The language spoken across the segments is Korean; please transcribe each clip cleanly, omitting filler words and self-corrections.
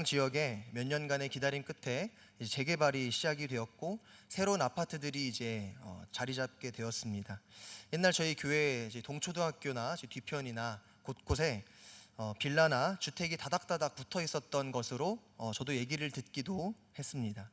지역에 몇 년간의 기다림 끝에 이제 재개발이 시작이 되었고 새로운 아파트들이 이제 자리 잡게 되었습니다. 옛날 저희 교회 이제 동초등학교나 뒤편이나 곳곳에 빌라나 주택이 다닥다닥 붙어 있었던 것으로 저도 얘기를 듣기도 했습니다.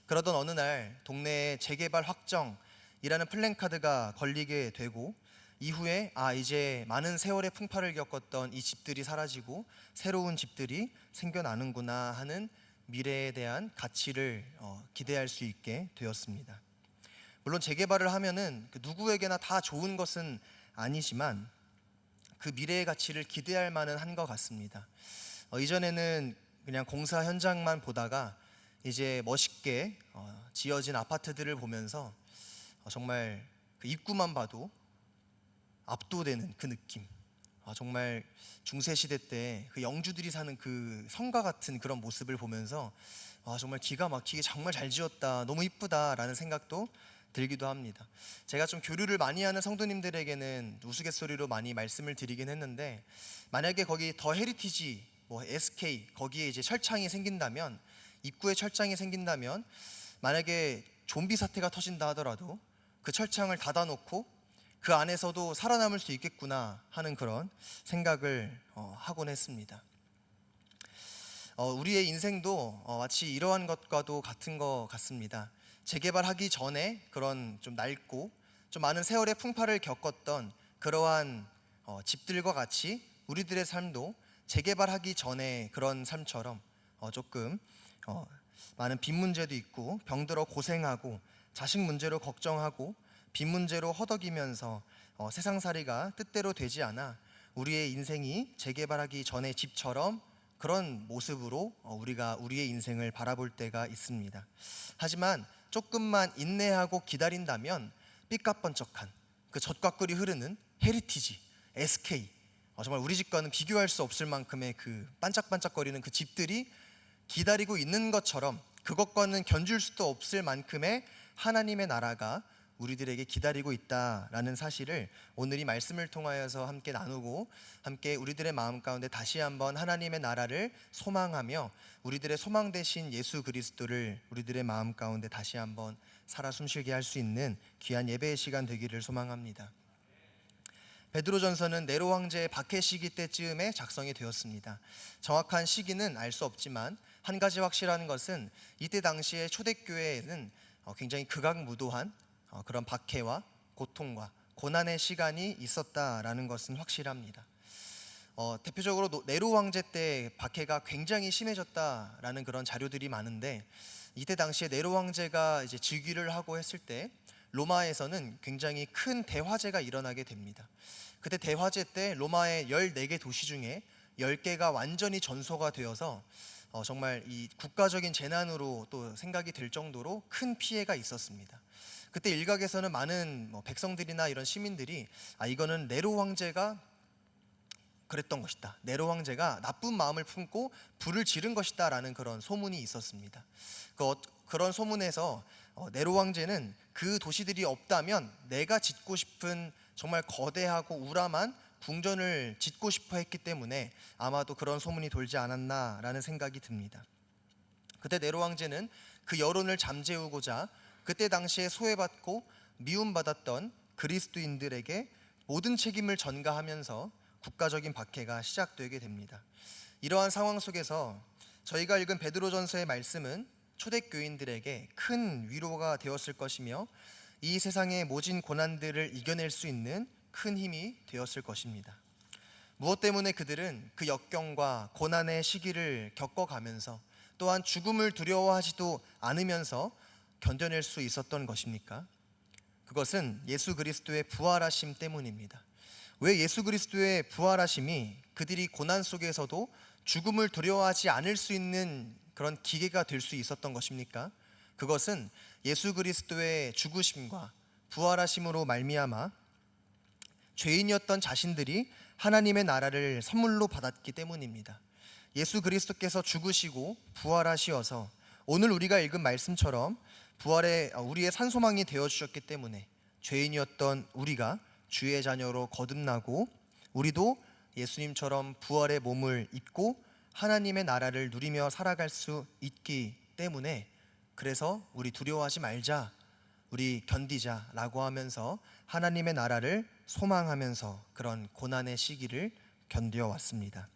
그러던 어느 날 동네에 재개발 확정이라는 플랜카드가 걸리게 되고 이후에 이제 많은 세월의 풍파를 겪었던 이 집들이 사라지고 새로운 집들이 생겨나는구나 하는 미래에 대한 가치를 기대할 수 있게 되었습니다. 물론 재개발을 하면은 누구에게나 다 좋은 것은 아니지만 그 미래의 가치를 기대할 만은 한 것 같습니다. 이전에는 그냥 공사 현장만 보다가 이제 멋있게 지어진 아파트들을 보면서 정말 그 입구만 봐도 압도되는 그 느낌. 정말 중세시대 때 그 영주들이 사는 그 성과 같은 그런 모습을 보면서 정말 기가 막히게 정말 잘 지었다, 너무 이쁘다라는 생각도 들기도 합니다. 제가 좀 교류를 많이 하는 성도님들에게는 우스갯소리로 많이 말씀을 드리긴 했는데, 만약에 거기 더 헤리티지, SK 거기에 이제 철창이 생긴다면, 입구에 철창이 생긴다면, 만약에 좀비 사태가 터진다 하더라도 그 철창을 닫아놓고 그 안에서도 살아남을 수 있겠구나 하는 그런 생각을 하곤 했습니다. 우리의 인생도 마치 이러한 것과도 같은 것 같습니다. 재개발하기 전에 그런 좀 낡고 좀 많은 세월의 풍파를 겪었던 그러한 집들과 같이 우리들의 삶도 재개발하기 전에 그런 삶처럼 조금 많은 빚 문제도 있고 병들어 고생하고 자식 문제로 걱정하고 빚 문제로 허덕이면서 세상살이가 뜻대로 되지 않아 우리의 인생이 재개발하기 전의 집처럼 그런 모습으로 우리가 우리의 인생을 바라볼 때가 있습니다. 하지만 조금만 인내하고 기다린다면 삐까뻔쩍한 그 젖과 꿀이 흐르는 헤리티지, SK, 정말 우리 집과는 비교할 수 없을 만큼의 그 반짝반짝거리는 그 집들이 기다리고 있는 것처럼 그것과는 견줄 수도 없을 만큼의 하나님의 나라가 우리들에게 기다리고 있다라는 사실을 오늘 이 말씀을 통하여서 함께 나누고 함께 우리들의 마음 가운데 다시 한번 하나님의 나라를 소망하며 우리들의 소망 되신 예수 그리스도를 우리들의 마음 가운데 다시 한번 살아 숨쉬게 할 수 있는 귀한 예배의 시간 되기를 소망합니다. 베드로전서는 네로 황제의 박해 시기 때쯤에 작성이 되었습니다. 정확한 시기는 알 수 없지만 한 가지 확실한 것은 이때 당시에 초대교회에는 굉장히 극악무도한 그런 박해와 고통과 고난의 시간이 있었다라는 것은 확실합니다. 대표적으로 네로 황제 때 박해가 굉장히 심해졌다라는 그런 자료들이 많은데, 이때 당시에 네로 황제가 이제 즉위를 하고 했을 때 로마에서는 굉장히 큰 대화재가 일어나게 됩니다. 그때 대화재 때 로마의 14개 도시 중에 10개가 완전히 전소가 되어서 정말 이 국가적인 재난으로 또 생각이 될 정도로 큰 피해가 있었습니다. 그때 일각에서는 많은 백성들이나 이런 시민들이 이거는 네로 황제가 그랬던 것이다, 네로 황제가 나쁜 마음을 품고 불을 지른 것이다 라는 그런 소문이 있었습니다. 그런 소문에서 네로 황제는 그 도시들이 없다면 내가 짓고 싶은 정말 거대하고 우람한 궁전을 짓고 싶어 했기 때문에 아마도 그런 소문이 돌지 않았나 라는 생각이 듭니다. 그때 네로 황제는 그 여론을 잠재우고자 그때 당시에 소외받고 미움받았던 그리스도인들에게 모든 책임을 전가하면서 국가적인 박해가 시작되게 됩니다. 이러한 상황 속에서 저희가 읽은 베드로전서의 말씀은 초대교인들에게 큰 위로가 되었을 것이며 이 세상의 모진 고난들을 이겨낼 수 있는 큰 힘이 되었을 것입니다. 무엇 때문에 그들은 그 역경과 고난의 시기를 겪어가면서 또한 죽음을 두려워하지도 않으면서 견뎌낼 수 있었던 것입니까? 그것은 예수 그리스도의 부활하심 때문입니다. 왜 예수 그리스도의 부활하심이 그들이 고난 속에서도 죽음을 두려워하지 않을 수 있는 그런 기계가 될 수 있었던 것입니까? 그것은 예수 그리스도의 죽으심과 부활하심으로 말미암아 죄인이었던 자신들이 하나님의 나라를 선물로 받았기 때문입니다. 예수 그리스도께서 죽으시고 부활하시어서 오늘 우리가 읽은 말씀처럼 부활의 우리의 산소망이 되어주셨기 때문에 죄인이었던 우리가 주의 자녀로 거듭나고 우리도 예수님처럼 부활의 몸을 입고 하나님의 나라를 누리며 살아갈 수 있기 때문에, 그래서 우리 두려워하지 말자, 우리 견디자라고 하면서 하나님의 나라를 소망하면서 그런 고난의 시기를 견뎌왔습니다.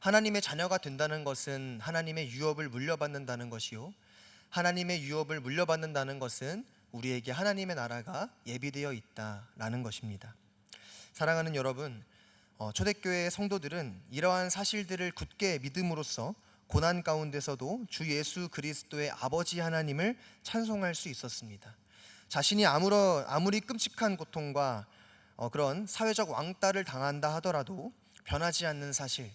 하나님의 자녀가 된다는 것은 하나님의 유업을 물려받는다는 것이요, 하나님의 유업을 물려받는다는 것은 우리에게 하나님의 나라가 예비되어 있다라는 것입니다. 사랑하는 여러분, 초대교회의 성도들은 이러한 사실들을 굳게 믿음으로써 고난 가운데서도 주 예수 그리스도의 아버지 하나님을 찬송할 수 있었습니다. 자신이 아무리 끔찍한 고통과 그런 사회적 왕따를 당한다 하더라도 변하지 않는 사실,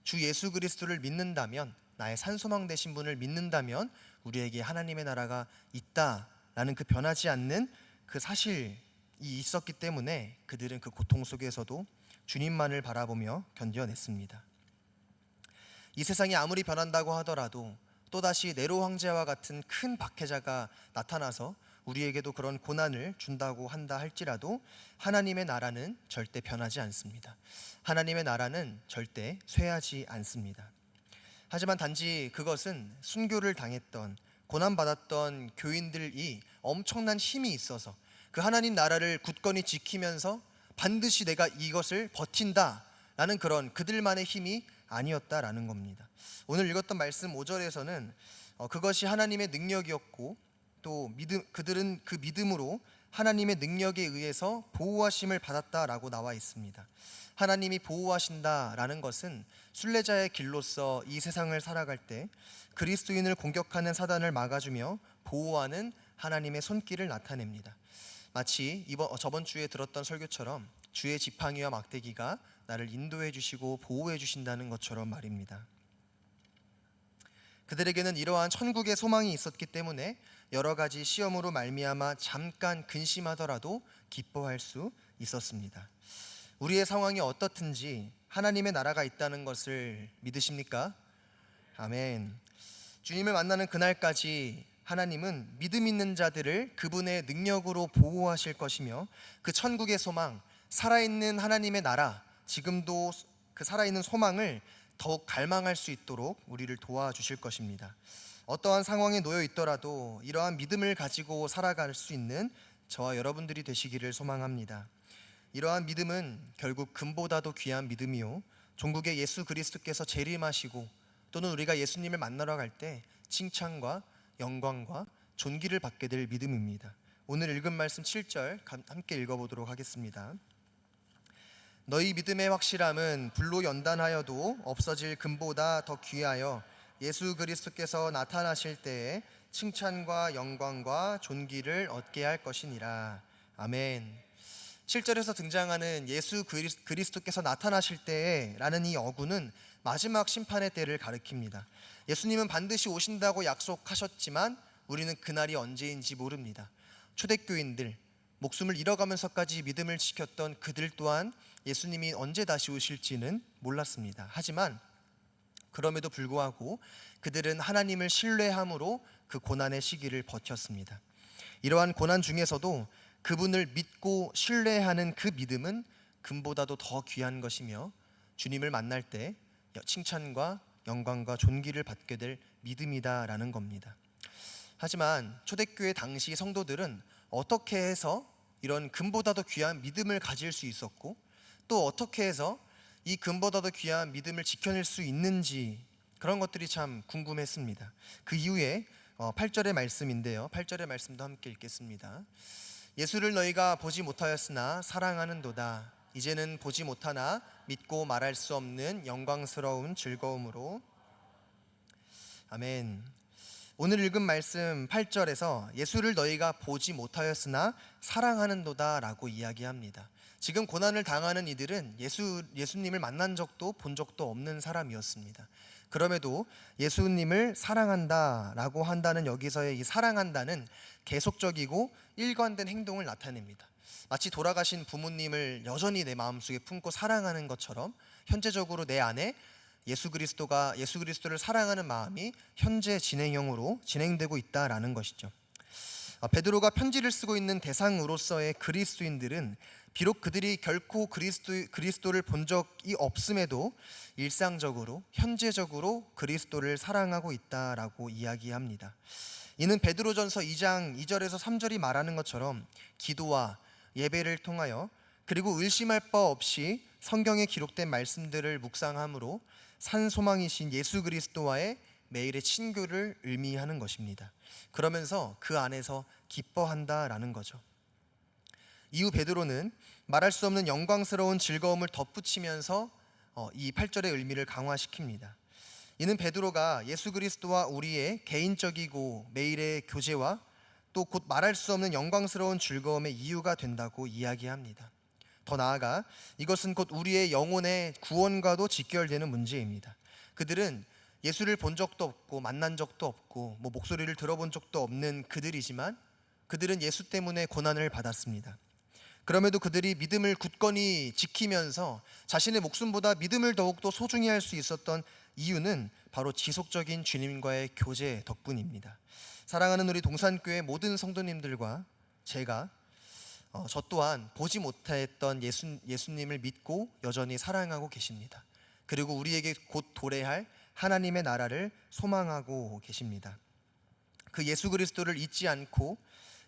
주 예수 그리스도를 믿는다면, 나의 산소망 되신 분을 믿는다면 우리에게 하나님의 나라가 있다라는 그 변하지 않는 그 사실이 있었기 때문에 그들은 그 고통 속에서도 주님만을 바라보며 견뎌냈습니다. 이 세상이 아무리 변한다고 하더라도 또다시 네로 황제와 같은 큰 박해자가 나타나서 우리에게도 그런 고난을 준다고 한다 할지라도 하나님의 나라는 절대 변하지 않습니다. 하나님의 나라는 절대 쇠하지 않습니다. 하지만 단지 그것은 순교를 당했던, 고난받았던 교인들이 엄청난 힘이 있어서 그 하나님 나라를 굳건히 지키면서 반드시 내가 이것을 버틴다 라는 그런 그들만의 힘이 아니었다라는 겁니다. 오늘 읽었던 말씀 5절에서는 그것이 하나님의 능력이었고, 또 그들은 그 믿음으로 하나님의 능력에 의해서 보호하심을 받았다라고 나와 있습니다. 하나님이 보호하신다라는 것은 순례자의 길로서 이 세상을 살아갈 때 그리스도인을 공격하는 사단을 막아주며 보호하는 하나님의 손길을 나타냅니다. 마치 저번 주에 들었던 설교처럼 주의 지팡이와 막대기가 나를 인도해 주시고 보호해 주신다는 것처럼 말입니다. 그들에게는 이러한 천국의 소망이 있었기 때문에 여러 가지 시험으로 말미암아 잠깐 근심하더라도 기뻐할 수 있었습니다. 우리의 상황이 어떻든지 하나님의 나라가 있다는 것을 믿으십니까? 아멘. 주님을 만나는 그날까지 하나님은 믿음 있는 자들을 그분의 능력으로 보호하실 것이며, 그 천국의 소망, 살아있는 하나님의 나라, 지금도 그 살아있는 소망을 더욱 갈망할 수 있도록 우리를 도와주실 것입니다. 어떠한 상황에 놓여 있더라도 이러한 믿음을 가지고 살아갈 수 있는 저와 여러분들이 되시기를 소망합니다. 이러한 믿음은 결국 금보다도 귀한 믿음이요, 종국의 예수 그리스도께서 재림하시고 또는 우리가 예수님을 만나러 갈 때 칭찬과 영광과 존귀를 받게 될 믿음입니다. 오늘 읽은 말씀 7절 함께 읽어보도록 하겠습니다. 너희 믿음의 확실함은 불로 연단하여도 없어질 금보다 더 귀하여 예수 그리스도께서 나타나실 때에 칭찬과 영광과 존귀를 얻게 할 것이니라. 아멘. 7절에서 등장하는 예수 그리스도께서 나타나실 때에 라는 이 어구는 마지막 심판의 때를 가리킵니다. 예수님은 반드시 오신다고 약속하셨지만 우리는 그날이 언제인지 모릅니다. 초대교인들, 목숨을 잃어가면서까지 믿음을 지켰던 그들 또한 예수님이 언제 다시 오실지는 몰랐습니다. 하지만 그럼에도 불구하고 그들은 하나님을 신뢰함으로 그 고난의 시기를 버텼습니다. 이러한 고난 중에서도 그분을 믿고 신뢰하는 그 믿음은 금보다도 더 귀한 것이며, 주님을 만날 때 칭찬과 영광과 존귀를 받게 될 믿음이다라는 겁니다. 하지만 초대교회 당시 성도들은 어떻게 해서 이런 금보다도 귀한 믿음을 가질 수 있었고, 또 어떻게 해서 이 금보다도 귀한 믿음을 지켜낼 수 있는지, 그런 것들이 참 궁금했습니다. 그 이후에 8절의 말씀인데요, 8절의 말씀도 함께 읽겠습니다. 예수를 너희가 보지 못하였으나 사랑하는도다. 이제는 보지 못하나 믿고 말할 수 없는 영광스러운 즐거움으로. 아멘. 오늘 읽은 말씀 8절에서 예수를 너희가 보지 못하였으나 사랑하는도다 라고 이야기합니다. 지금 고난을 당하는 이들은 예수님을 만난 적도 본 적도 없는 사람이었습니다. 그럼에도 예수님을 사랑한다 라고 한다는 여기서의 이 사랑한다는 계속적이고 일관된 행동을 나타냅니다. 마치 돌아가신 부모님을 여전히 내 마음속에 품고 사랑하는 것처럼 현재적으로 내 안에 예수 그리스도를 사랑하는 마음이 현재 진행형으로 진행되고 있다라는 것이죠. 베드로가 편지를 쓰고 있는 대상으로서의 그리스도인들은 비록 그들이 결코 그리스도를 본 적이 없음에도 일상적으로 현재적으로 그리스도를 사랑하고 있다라고 이야기합니다. 이는 베드로전서 2장 2절에서 3절이 말하는 것처럼 기도와 예배를 통하여 그리고 의심할 바 없이 성경에 기록된 말씀들을 묵상함으로 산 소망이신 예수 그리스도와의 매일의 친교를 의미하는 것입니다. 그러면서 그 안에서 기뻐한다라는 거죠. 이후 베드로는 말할 수 없는 영광스러운 즐거움을 덧붙이면서 이 8절의 의미를 강화시킵니다. 이는 베드로가 예수 그리스도와 우리의 개인적이고 매일의 교제와 또 곧 말할 수 없는 영광스러운 즐거움의 이유가 된다고 이야기합니다. 더 나아가 이것은 곧 우리의 영혼의 구원과도 직결되는 문제입니다. 그들은 예수를 본 적도 없고 만난 적도 없고 목소리를 들어본 적도 없는 그들이지만 그들은 예수 때문에 고난을 받았습니다. 그럼에도 그들이 믿음을 굳건히 지키면서 자신의 목숨보다 믿음을 더욱더 소중히 할 수 있었던 이유는 바로 지속적인 주님과의 교제 덕분입니다. 사랑하는 우리 동산교회 모든 성도님들과 저 또한 보지 못했던 예수님을 믿고 여전히 사랑하고 계십니다. 그리고 우리에게 곧 도래할 하나님의 나라를 소망하고 계십니다. 그 예수 그리스도를 잊지 않고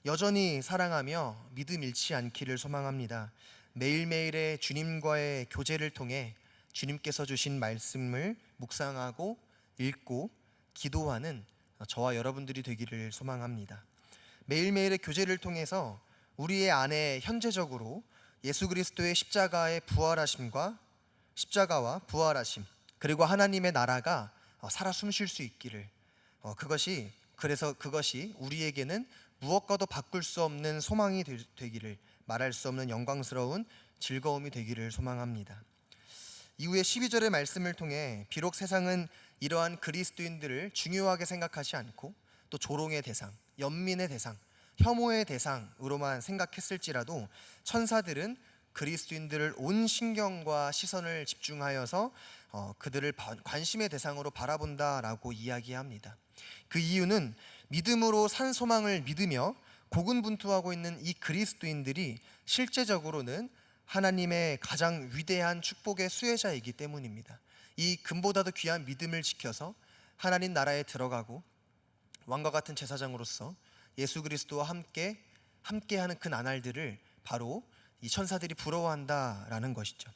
여전히 사랑하며 믿음 잃지 않기를 소망합니다. 매일매일의 주님과의 교제를 통해 주님께서 주신 말씀을 묵상하고 읽고 기도하는 저와 여러분들이 되기를 소망합니다. 매일매일의 교제를 통해서 우리의 안에 현재적으로 예수 그리스도의 십자가와 부활하심 그리고 하나님의 나라가 살아 숨쉴 수 있기를 그것이 우리에게는 무엇과도 바꿀 수 없는 소망이 되기를 말할 수 없는 영광스러운 즐거움이 되기를 소망합니다. 이후에 12절의 말씀을 통해 비록 세상은 이러한 그리스도인들을 중요하게 생각하지 않고 또 조롱의 대상, 연민의 대상, 혐오의 대상으로만 생각했을지라도 천사들은 그리스도인들을 온 신경과 시선을 집중하여서 그들을 관심의 대상으로 바라본다라고 이야기합니다. 그 이유는 믿음으로 산 소망을 믿으며 고군분투하고 있는 이 그리스도인들이 실제적으로는 하나님의 가장 위대한 축복의 수혜자이기 때문입니다. 이 금보다도 귀한 믿음을 지켜서 하나님 나라에 들어가고 왕과 같은 제사장으로서 예수 그리스도와 함께하는 그 나날들을 바로 이 천사들이 부러워한다라는 것이죠.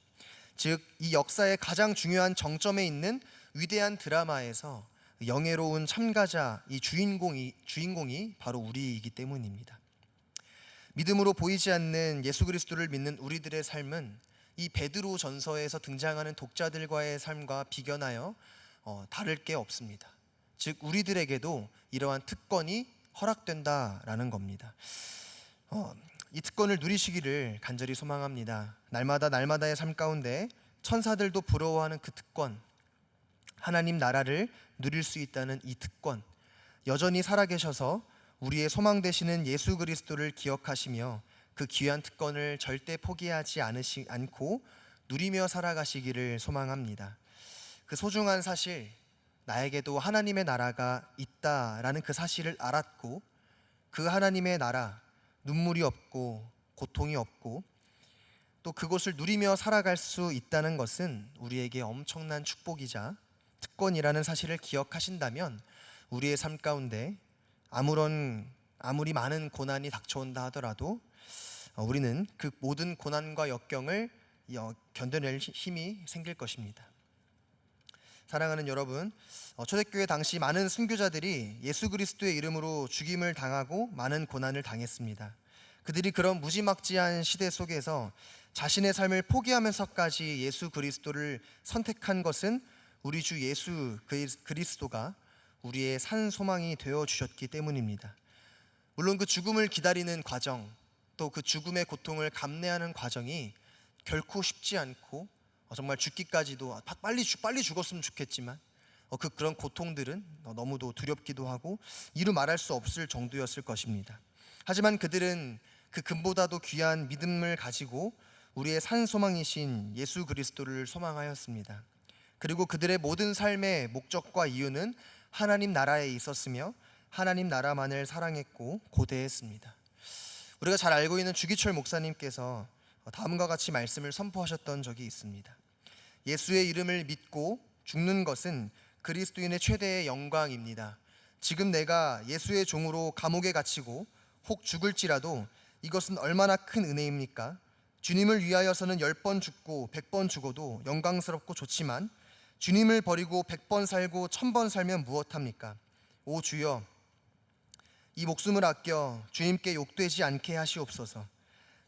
즉 이 역사의 가장 중요한 정점에 있는 위대한 드라마에서 영예로운 참가자, 이 주인공이 바로 우리이기 때문입니다. 믿음으로 보이지 않는 예수 그리스도를 믿는 우리들의 삶은 이 베드로 전서에서 등장하는 독자들과의 삶과 비견하여 다를 게 없습니다. 즉 우리들에게도 이러한 특권이 허락된다라는 겁니다. 이 특권을 누리시기를 간절히 소망합니다. 날마다의 삶 가운데 천사들도 부러워하는 그 특권, 하나님 나라를 누릴 수 있다는 이 특권, 여전히 살아계셔서 우리의 소망 되시는 예수 그리스도를 기억하시며 그 귀한 특권을 절대 포기하지 않고 누리며 살아가시기를 소망합니다. 그 소중한 사실, 나에게도 하나님의 나라가 있다라는 그 사실을 알았고 그 하나님의 나라, 눈물이 없고 고통이 없고 또 그곳을 누리며 살아갈 수 있다는 것은 우리에게 엄청난 축복이자 특권이라는 사실을 기억하신다면 우리의 삶 가운데 아무리 많은 고난이 닥쳐온다 하더라도 우리는 그 모든 고난과 역경을 견뎌낼 힘이 생길 것입니다. 사랑하는 여러분, 초대교회 당시 많은 순교자들이 예수 그리스도의 이름으로 죽임을 당하고 많은 고난을 당했습니다. 그들이 그런 무지막지한 시대 속에서 자신의 삶을 포기하면서까지 예수 그리스도를 선택한 것은 우리 주 예수 그리스도가 우리의 산 소망이 되어 주셨기 때문입니다. 물론 그 죽음을 기다리는 과정, 또 그 죽음의 고통을 감내하는 과정이 결코 쉽지 않고 정말 죽기까지도 빨리 죽었으면 좋겠지만 그런 고통들은 너무도 두렵기도 하고 이루 말할 수 없을 정도였을 것입니다. 하지만 그들은 그 금보다도 귀한 믿음을 가지고 우리의 산 소망이신 예수 그리스도를 소망하였습니다. 그리고 그들의 모든 삶의 목적과 이유는 하나님 나라에 있었으며 하나님 나라만을 사랑했고 고대했습니다. 우리가 잘 알고 있는 주기철 목사님께서 다음과 같이 말씀을 선포하셨던 적이 있습니다. 예수의 이름을 믿고 죽는 것은 그리스도인의 최대의 영광입니다. 지금 내가 예수의 종으로 감옥에 갇히고 혹 죽을지라도 이것은 얼마나 큰 은혜입니까? 주님을 위하여서는 10번 죽고 100번 죽어도 영광스럽고 좋지만 주님을 버리고 100번 살고 1000번 살면 무엇합니까? 오 주여, 이 목숨을 아껴 주님께 욕되지 않게 하시옵소서.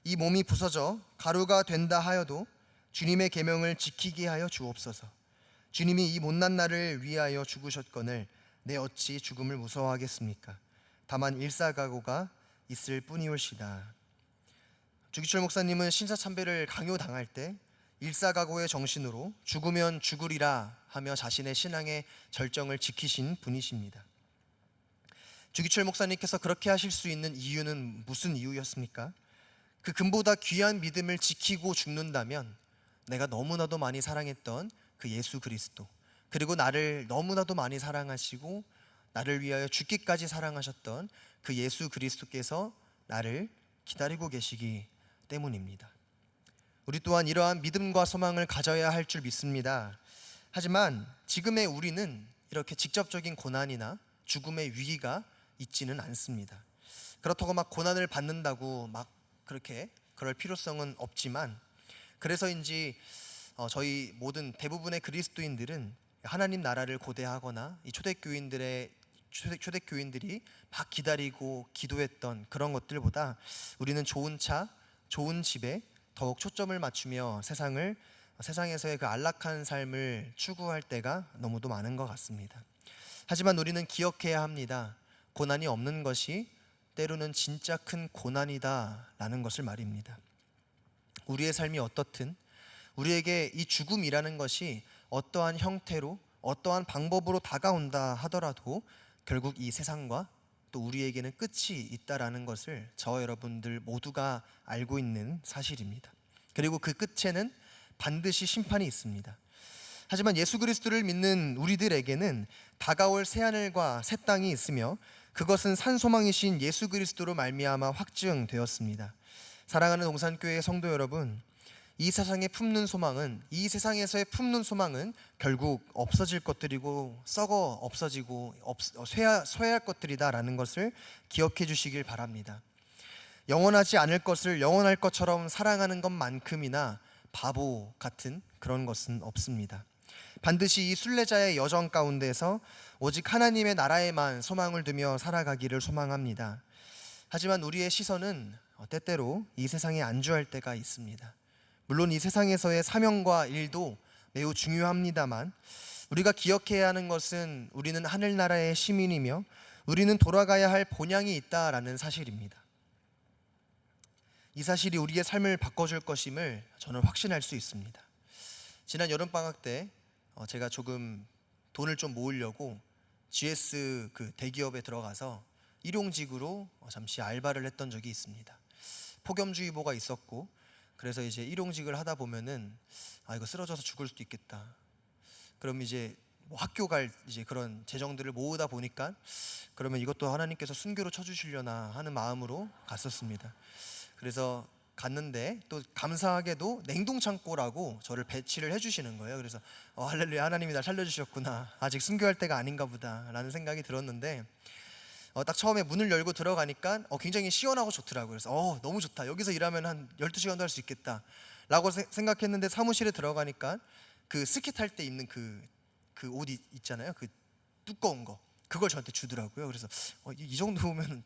이 몸이 부서져 가루가 된다 하여도 주님의 계명을 지키게 하여 주옵소서. 주님이 이 못난 나를 위하여 죽으셨거늘 내 어찌 죽음을 무서워하겠습니까? 다만 일사각오가 있을 뿐이올시다. 주기철 목사님은 신사참배를 강요당할 때 일사각오의 정신으로 죽으면 죽으리라 하며 자신의 신앙의 절정을 지키신 분이십니다. 주기철 목사님께서 그렇게 하실 수 있는 이유는 무슨 이유였습니까? 그 금보다 귀한 믿음을 지키고 죽는다면 내가 너무나도 많이 사랑했던 그 예수 그리스도, 그리고 나를 너무나도 많이 사랑하시고 나를 위하여 죽기까지 사랑하셨던 그 예수 그리스도께서 나를 기다리고 계시기 때문입니다. 우리 또한 이러한 믿음과 소망을 가져야 할 줄 믿습니다. 하지만 지금의 우리는 이렇게 직접적인 고난이나 죽음의 위기가 있지는 않습니다. 그렇다고 막 고난을 받는다고 막 그렇게 그럴 필요성은 없지만, 그래서인지 저희 모든 대부분의 그리스도인들은 하나님 나라를 고대하거나 이 초대교인들이 막 기다리고 기도했던 그런 것들보다 우리는 좋은 차, 좋은 집에 더욱 초점을 맞추며 세상에서의 그 안락한 삶을 추구할 때가 너무도 많은 것 같습니다. 하지만 우리는 기억해야 합니다. 고난이 없는 것이 때로는 진짜 큰 고난이다 라는 것을 말입니다. 우리의 삶이 어떻든 우리에게 이 죽음이라는 것이 어떠한 형태로 어떠한 방법으로 다가온다 하더라도 결국 이 세상과 또 우리에게는 끝이 있다라는 것을 저와 여러분들 모두가 알고 있는 사실입니다. 그리고 그 끝에는 반드시 심판이 있습니다. 하지만 예수 그리스도를 믿는 우리들에게는 다가올 새하늘과 새 땅이 있으며 그것은 산소망이신 예수 그리스도로 말미암아 확증되었습니다. 사랑하는 동산교회 성도 여러분, 이 세상에서의 품는 소망은 결국 없어질 것들이고 썩어 없어지고 쇠할 것들이다라는 것을 기억해 주시길 바랍니다. 영원하지 않을 것을 영원할 것처럼 사랑하는 것만큼이나 바보 같은 그런 것은 없습니다. 반드시 이 순례자의 여정 가운데서 오직 하나님의 나라에만 소망을 두며 살아가기를 소망합니다. 하지만 우리의 시선은 때때로 이 세상에 안주할 때가 있습니다. 물론 이 세상에서의 사명과 일도 매우 중요합니다만 우리가 기억해야 하는 것은 우리는 하늘나라의 시민이며 우리는 돌아가야 할 본향이 있다라는 사실입니다. 이 사실이 우리의 삶을 바꿔줄 것임을 저는 확신할 수 있습니다. 지난 여름방학 때 제가 조금 돈을 좀 모으려고 GS 그 대기업에 들어가서 일용직으로 잠시 알바를 했던 적이 있습니다. 폭염주의보가 있었고 그래서 이제 일용직을 하다 보면은 이거 쓰러져서 죽을 수도 있겠다. 그럼 이제 뭐 학교 갈 이제 그런 재정들을 모으다 보니까 그러면 이것도 하나님께서 순교로 쳐주시려나 하는 마음으로 갔었습니다. 그래서 갔는데 또 감사하게도 냉동창고라고 저를 배치를 해주시는 거예요. 그래서 할렐루야, 하나님이 날 살려주셨구나, 아직 순교할 때가 아닌가 보다 라는 생각이 들었는데 딱 처음에 문을 열고 들어가니까 굉장히 시원하고 좋더라고요. 그래서 너무 좋다, 여기서 일하면 한 12시간도 할 수 있겠다 라고 생각했는데 사무실에 들어가니까 그 스키 탈 때 입는 그 옷 있잖아요, 그 두꺼운 거, 그걸 저한테 주더라고요. 그래서 이 정도면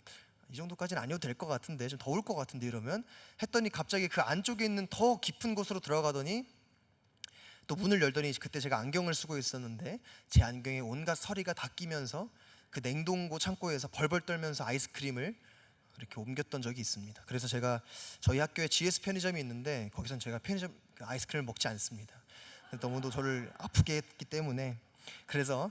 이 정도까지는 아니어도 될 것 같은데, 좀 더울 것 같은데 이러면 했더니 갑자기 그 안쪽에 있는 더 깊은 곳으로 들어가더니 또 문을 열더니 그때 제가 안경을 쓰고 있었는데 제 안경에 온갖 서리가 다 끼면서 그 냉동고 창고에서 벌벌 떨면서 아이스크림을 이렇게 옮겼던 적이 있습니다. 그래서 제가 저희 학교에 GS 편의점이 있는데 거기선 제가 편의점 아이스크림을 먹지 않습니다. 너무도 저를 아프게 했기 때문에. 그래서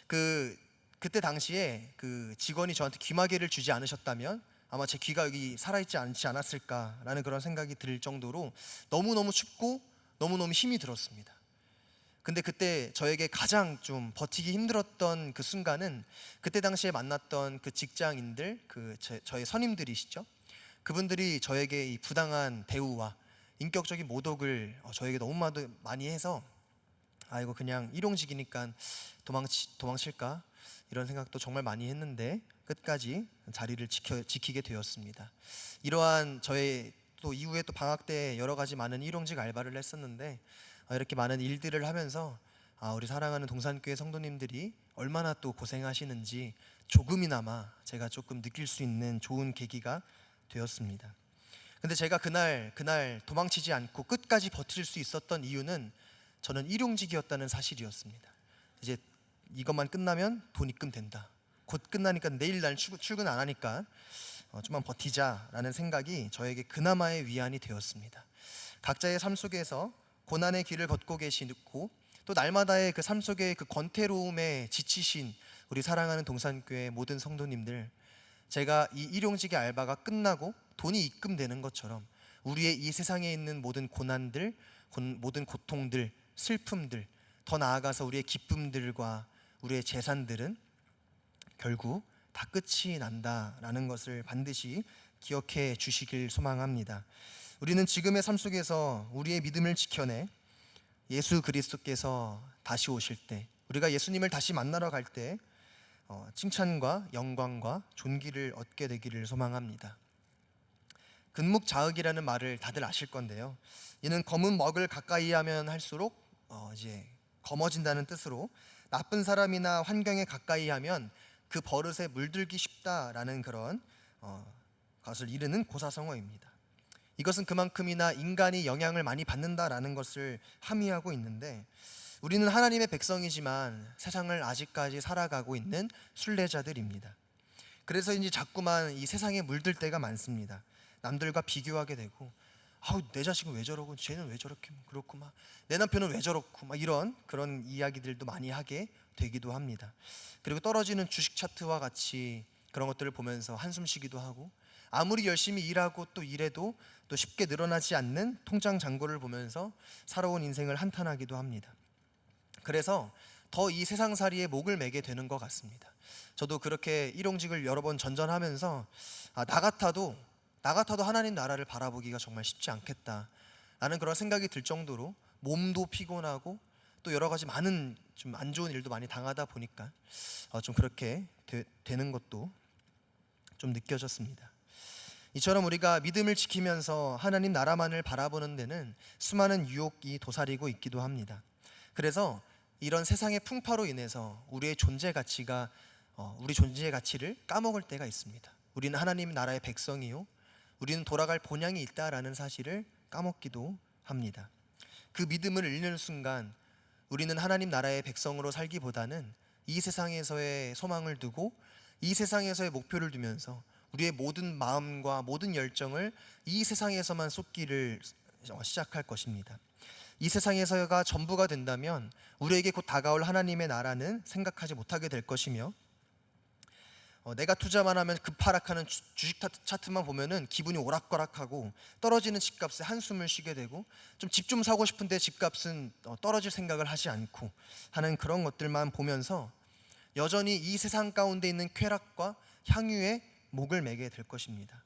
그때 당시에 그 직원이 저한테 귀마개를 주지 않으셨다면 아마 제 귀가 여기 살아있지 않지 않았을까라는 그런 생각이 들 정도로 너무너무 춥고 너무너무 힘이 들었습니다. 근데 그때 저에게 가장 좀 버티기 힘들었던 그 순간은 그때 당시에 만났던 그 직장인들, 저의 선임들이시죠. 그분들이 저에게 이 부당한 대우와 인격적인 모독을 저에게 너무 많이 해서 이거 그냥 일용직이니까 도망칠까 이런 생각도 정말 많이 했는데 끝까지 자리를 지키게 되었습니다. 이러한 저의 또 이후에 또 방학 때 여러 가지 많은 일용직 알바를 했었는데 이렇게 많은 일들을 하면서 우리 사랑하는 동산교회 성도님들이 얼마나 또 고생하시는지 조금이나마 제가 조금 느낄 수 있는 좋은 계기가 되었습니다. 근데 제가 그날 도망치지 않고 끝까지 버틸 수 있었던 이유는 저는 일용직이었다는 사실이었습니다. 이제 이것만 끝나면 돈 입금된다. 곧 끝나니까 내일 날 출근 안 하니까 좀만 버티자라는 생각이 저에게 그나마의 위안이 되었습니다. 각자의 삶 속에서 고난의 길을 걷고 계시고 또 날마다의 그 삶 속의 그 권태로움에 지치신 우리 사랑하는 동산교회 모든 성도님들, 제가 이 일용직의 알바가 끝나고 돈이 입금되는 것처럼 우리의 이 세상에 있는 모든 고난들, 모든 고통들, 슬픔들, 더 나아가서 우리의 기쁨들과 우리의 재산들은 결국 다 끝이 난다라는 것을 반드시 기억해 주시길 소망합니다. 우리는 지금의 삶 속에서 우리의 믿음을 지켜내 예수 그리스도께서 다시 오실 때, 우리가 예수님을 다시 만나러 갈 때 칭찬과 영광과 존귀를 얻게 되기를 소망합니다. 근묵자흑이라는 말을 다들 아실 건데요. 이는 검은 먹을 가까이 하면 할수록 이제 검어진다는 뜻으로 나쁜 사람이나 환경에 가까이 하면 그 버릇에 물들기 쉽다라는 그런 것을 이르는 고사성어입니다. 이것은 그만큼이나 인간이 영향을 많이 받는다라는 것을 함의하고 있는데, 우리는 하나님의 백성이지만 세상을 아직까지 살아가고 있는 순례자들입니다. 그래서인지 자꾸만 이 세상에 물들 때가 많습니다. 남들과 비교하게 되고, 내 자식은 왜 저러고 쟤는 왜 저렇게 그렇고 내 남편은 왜 저렇고 이런 그런 이야기들도 많이 하게 되기도 합니다. 그리고 떨어지는 주식 차트와 같이 그런 것들을 보면서 한숨 쉬기도 하고, 아무리 열심히 일하고 또 일해도 또 쉽게 늘어나지 않는 통장 잔고를 보면서 살아온 인생을 한탄하기도 합니다. 그래서 더 이 세상살이에 목을 매게 되는 것 같습니다. 저도 그렇게 일용직을 여러 번 전전하면서 나 같아도 하나님 나라를 바라보기가 정말 쉽지 않겠다 라는 그런 생각이 들 정도로 몸도 피곤하고 또 여러 가지 많은 좀 안 좋은 일도 많이 당하다 보니까 좀 그렇게 되는 것도 좀 느껴졌습니다. 이처럼 우리가 믿음을 지키면서 하나님 나라만을 바라보는 데는 수많은 유혹이 도사리고 있기도 합니다. 그래서 이런 세상의 풍파로 인해서 우리 존재 가치를 까먹을 때가 있습니다. 우리는 하나님 나라의 백성이요, 우리는 돌아갈 본향이 있다라는 사실을 까먹기도 합니다. 그 믿음을 잃는 순간 우리는 하나님 나라의 백성으로 살기보다는 이 세상에서의 소망을 두고 이 세상에서의 목표를 두면서 우리의 모든 마음과 모든 열정을 이 세상에서만 쏟기를 시작할 것입니다. 이 세상에서가 전부가 된다면 우리에게 곧 다가올 하나님의 나라는 생각하지 못하게 될 것이며, 내가 투자만 하면 급하락하는 주식 차트만 보면은 기분이 오락가락하고 떨어지는 집값에 한숨을 쉬게 되고, 좀 집 좀 사고 싶은데 집값은 떨어질 생각을 하지 않고 하는 그런 것들만 보면서 여전히 이 세상 가운데 있는 쾌락과 향유에 목을 매게 될 것입니다.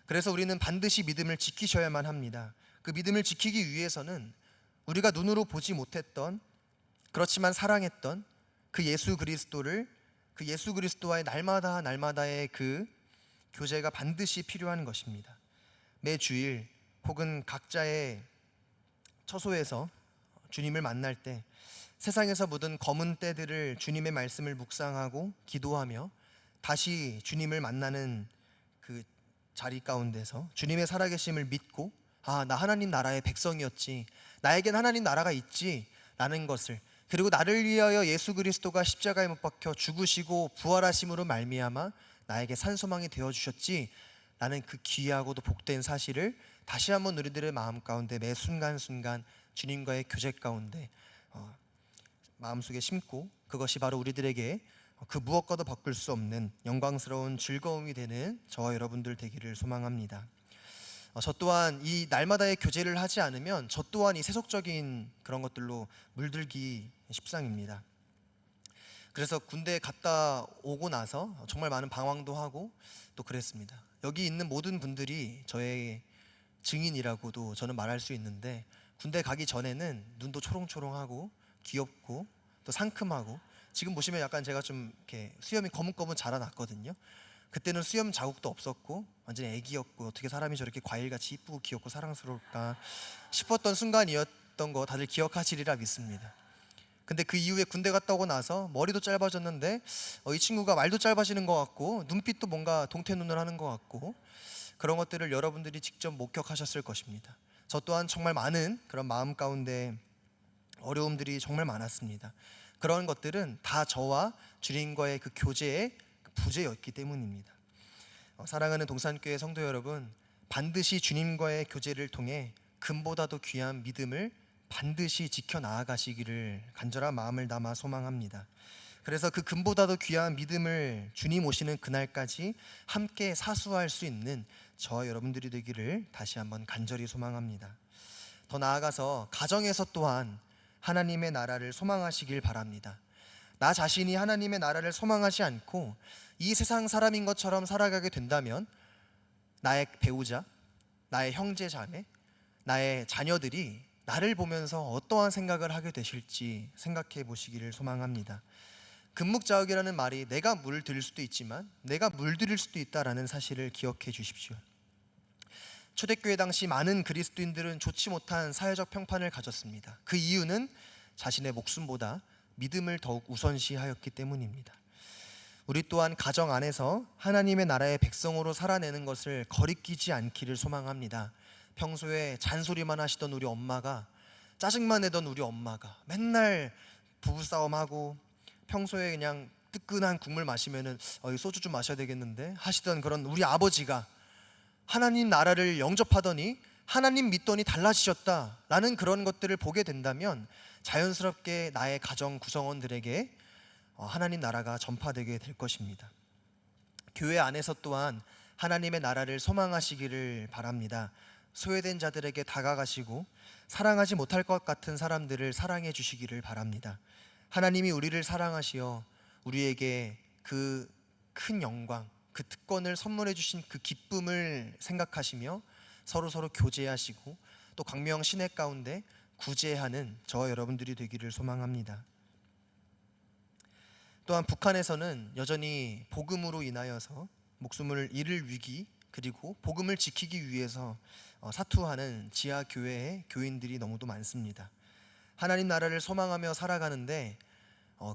그래서 우리는 반드시 믿음을 지키셔야만 합니다. 그 믿음을 지키기 위해서는 우리가 눈으로 보지 못했던, 그렇지만 사랑했던 그 예수 그리스도와의 날마다의 그 교제가 반드시 필요한 것입니다. 매 주일 혹은 각자의 처소에서 주님을 만날 때 세상에서 묻은 검은 때들을 주님의 말씀을 묵상하고 기도하며 다시 주님을 만나는 그 자리 가운데서 주님의 살아계심을 믿고, 나 하나님 나라의 백성이었지, 나에겐 하나님 나라가 있지 라는 것을, 그리고 나를 위하여 예수 그리스도가 십자가에 못 박혀 죽으시고 부활하심으로 말미암아 나에게 산소망이 되어 주셨지 라는 그 귀하고도 복된 사실을 다시 한번 우리들의 마음 가운데 매 순간순간 주님과의 교제 가운데 마음속에 심고, 그것이 바로 우리들에게 그 무엇과도 바꿀 수 없는 영광스러운 즐거움이 되는 저와 여러분들 되기를 소망합니다. 저 또한 이 날마다의 교제를 하지 않으면 저 또한 이 세속적인 그런 것들로 물들기 십상입니다. 그래서 군대 갔다 오고 나서 정말 많은 방황도 하고 또 그랬습니다. 여기 있는 모든 분들이 저의 증인이라고도 저는 말할 수 있는데, 군대 가기 전에는 눈도 초롱초롱하고 귀엽고 또 상큼하고, 지금 보시면 약간 제가 좀 이렇게 수염이 거뭇거뭇 자라났거든요. 그때는 수염 자국도 없었고 완전히 애기였고, 어떻게 사람이 저렇게 과일같이 이쁘고 귀엽고 사랑스러울까 싶었던 순간이었던 거 다들 기억하시리라 믿습니다. 근데 그 이후에 군대 갔다 오고 나서 머리도 짧아졌는데 이 친구가 말도 짧아지는 것 같고 눈빛도 뭔가 동태눈을 하는 것 같고, 그런 것들을 여러분들이 직접 목격하셨을 것입니다. 저 또한 정말 많은 그런 마음 가운데 어려움들이 정말 많았습니다. 그런 것들은 다 저와 주님과의 그 교제의 부재였기 때문입니다. 사랑하는 동산교회 성도 여러분, 반드시 주님과의 교제를 통해 금보다도 귀한 믿음을 반드시 지켜 나아가시기를 간절한 마음을 담아 소망합니다. 그래서 그 금보다도 귀한 믿음을 주님 오시는 그날까지 함께 사수할 수 있는 저와 여러분들이 되기를 다시 한번 간절히 소망합니다. 더 나아가서 가정에서 또한 하나님의 나라를 소망하시길 바랍니다. 나 자신이 하나님의 나라를 소망하지 않고 이 세상 사람인 것처럼 살아가게 된다면 나의 배우자, 나의 형제 자매, 나의 자녀들이 나를 보면서 어떠한 생각을 하게 되실지 생각해 보시기를 소망합니다. 금묵자욱이라는 말이 내가 물들 수도 있지만 내가 물들일 수도 있다라는 사실을 기억해 주십시오. 초대교회 당시 많은 그리스도인들은 좋지 못한 사회적 평판을 가졌습니다. 그 이유는 자신의 목숨보다 믿음을 더욱 우선시하였기 때문입니다. 우리 또한 가정 안에서 하나님의 나라의 백성으로 살아내는 것을 거리끼지 않기를 소망합니다. 평소에 잔소리만 하시던 우리 엄마가, 짜증만 내던 우리 엄마가 맨날 부부싸움하고 평소에 그냥 뜨끈한 국물 마시면은 소주 좀 마셔야 되겠는데 하시던 그런 우리 아버지가 하나님 나라를 영접하더니 하나님 믿더니 달라지셨다라는 그런 것들을 보게 된다면 자연스럽게 나의 가정 구성원들에게 하나님 나라가 전파되게 될 것입니다. 교회 안에서 또한 하나님의 나라를 소망하시기를 바랍니다. 소외된 자들에게 다가가시고 사랑하지 못할 것 같은 사람들을 사랑해 주시기를 바랍니다. 하나님이 우리를 사랑하시어 우리에게 그 큰 영광, 그 특권을 선물해 주신 그 기쁨을 생각하시며 서로 교제하시고 또 광명 시내 가운데 구제하는 저와 여러분들이 되기를 소망합니다. 또한 북한에서는 여전히 복음으로 인하여서 목숨을 잃을 위기, 그리고 복음을 지키기 위해서 사투하는 지하 교회의 교인들이 너무도 많습니다. 하나님 나라를 소망하며 살아가는데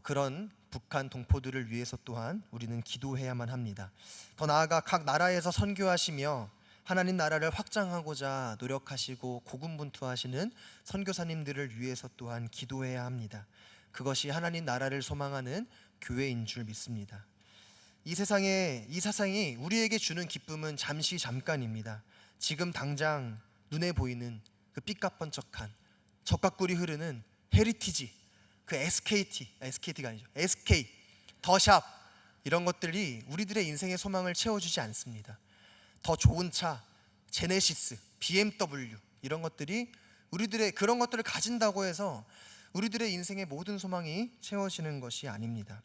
그런 북한 동포들을 위해서 또한 우리는 기도해야만 합니다. 더 나아가 각 나라에서 선교하시며 하나님 나라를 확장하고자 노력하시고 고군분투하시는 선교사님들을 위해서 또한 기도해야 합니다. 그것이 하나님 나라를 소망하는 교회인 줄 믿습니다. 이 세상이 우리에게 주는 기쁨은 잠시 잠깐입니다. 지금 당장 눈에 보이는 그 삐까뻔쩍한 적과 꿀이 흐르는 헤리티지, 그 SK가 아니죠, SK, 더샵, 이런 것들이 우리들의 인생의 소망을 채워주지 않습니다. 더 좋은 차, 제네시스, BMW, 이런 것들이 그런 것들을 가진다고 해서 우리들의 인생의 모든 소망이 채워지는 것이 아닙니다.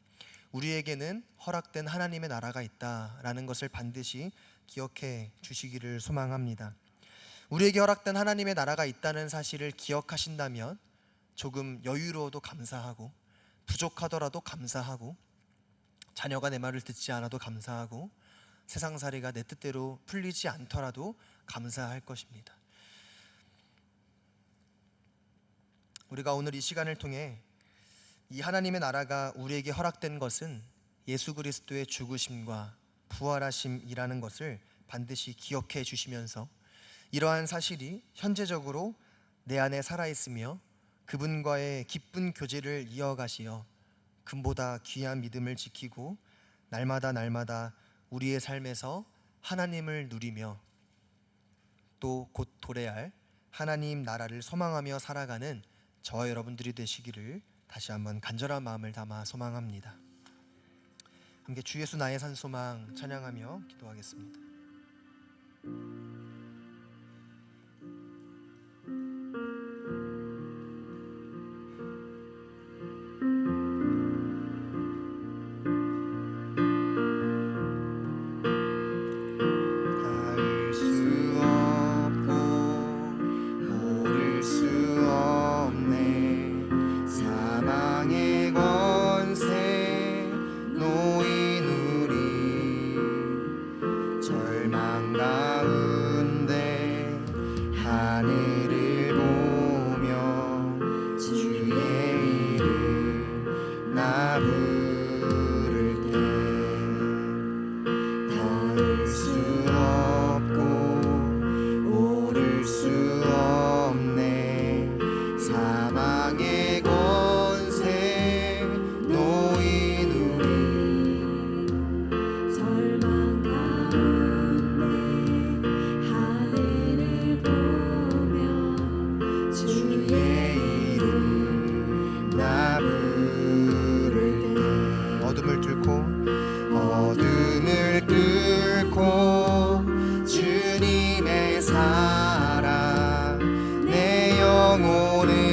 우리에게는 허락된 하나님의 나라가 있다라는 것을 반드시 기억해 주시기를 소망합니다. 우리에게 허락된 하나님의 나라가 있다는 사실을 기억하신다면 조금 여유로워도 감사하고, 부족하더라도 감사하고, 자녀가 내 말을 듣지 않아도 감사하고, 세상살이가 내 뜻대로 풀리지 않더라도 감사할 것입니다. 우리가 오늘 이 시간을 통해 이 하나님의 나라가 우리에게 허락된 것은 예수 그리스도의 죽으심과 부활하심이라는 것을 반드시 기억해 주시면서 이러한 사실이 현재적으로 내 안에 살아있으며 그분과의 기쁜 교제를 이어가시어 금보다 귀한 믿음을 지키고 날마다 우리의 삶에서 하나님을 누리며 또 곧 도래할 하나님 나라를 소망하며 살아가는 저와 여러분들이 되시기를 다시 한번 간절한 마음을 담아 소망합니다. 함께 주 예수 나의 산 소망 찬양하며 기도하겠습니다. 수 없고 아멘.